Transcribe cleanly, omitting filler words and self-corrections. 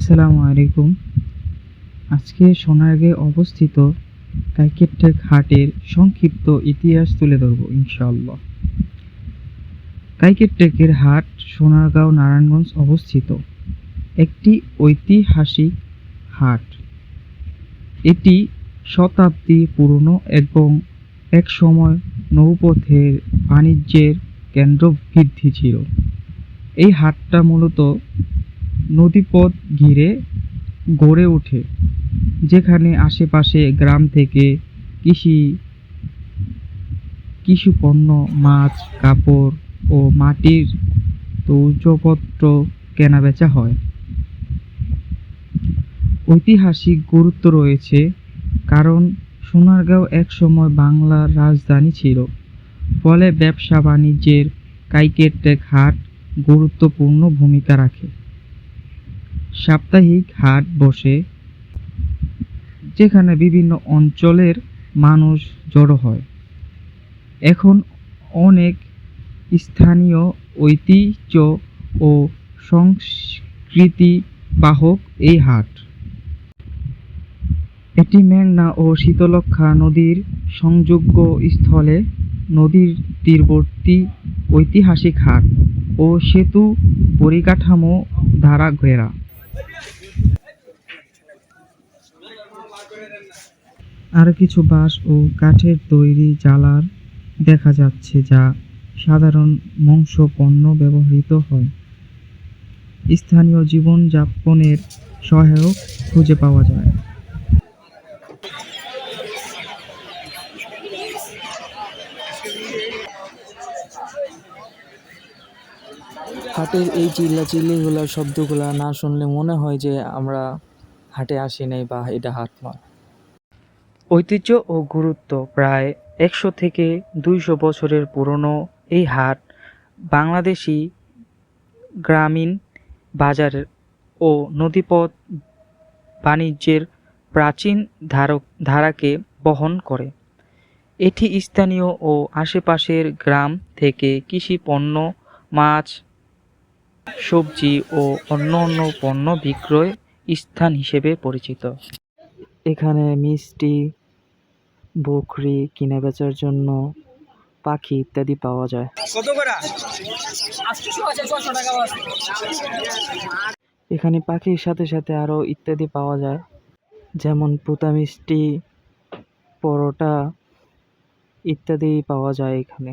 আসসালামু আলাইকুম। আজকে সোনারগাঁয়ে অবস্থিত কাইকেরটেক হাটের সংক্ষিপ্ত ইতিহাস তুলে ধরব ইনশাআল্লাহ। কাইকেরটেকের হাট সোনারগাঁও, নারায়ণগঞ্জ অবস্থিত একটি ঐতিহাসিক হাট। এটি শতাব্দী পুরনো এবং একসময় নৌপথের বাণিজ্যের কেন্দ্রবিন্দু ছিল। এই হাটটা মূলত নদীপথ ঘিরে গড়ে ওঠে, যেখানে আশেপাশে গ্রাম থেকে কৃষি পণ্য, মাছ, কাপড় ও মাটির তৈজসপত্র কেনাবেচা হয়। ঐতিহাসিক গুরুত্ব রয়েছে, কারণ সোনারগাঁও একসময় বাংলার রাজধানী ছিল, ফলে ব্যবসা বাণিজ্যের কাইকেরটেক হাট গুরুত্বপূর্ণ ভূমিকা রাখে। সাপ্তাহিক হাট বসে, যেখানে বিভিন্ন অঞ্চলের মানুষ জড়ো হয়। এখন অনেক স্থানীয় ঐতিহ্য ও সংস্কৃতি বাহক এই হাট। এটি মেঘনা ও শীতলক্ষ্যা নদীর সংযোগ স্থলে নদীর তীরবর্তী ঐতিহাসিক হাট ও সেতু পরিকাঠামো দ্বারা ঘেরা। আর কিছু বাঁশ ও কাঠের তৈরি জালার দেখা যাচ্ছে, যা সাধারণ মাংস পণ্য ব্যবহৃত হয়। স্থানীয় জীবনযাপনের সহায়ক খুঁজে পাওয়া যায়। হাটের এই চিল্লাচিল্লিগুলা শব্দগুলা না শুনলে মনে হয় যে আমরা হাটে আসি নাই বা এটা হাট নয়। ঐতিহ্য ও গুরুত্ব: প্রায় 100 থেকে 200 বছরের পুরনো এই হাট বাংলাদেশি গ্রামীণ বাজার ও নদীপথ বাণিজ্যের প্রাচীন ধারাকে বহন করে। এটি স্থানীয় ও আশেপাশের গ্রাম থেকে কৃষি পণ্য, মাছ, সবজি ও অন্যান্য পণ্য বিক্রয় স্থান হিসেবে পরিচিত। এখানে মিষ্টি, বকরি, কেনাবেচার জন্য পাখি ইত্যাদি পাওয়া যায়। এখানে পাখির সাথে সাথে আরো ইত্যাদি পাওয়া যায়, যেমন পুতা মিষ্টি, পরোটা ইত্যাদি পাওয়া যায় এখানে।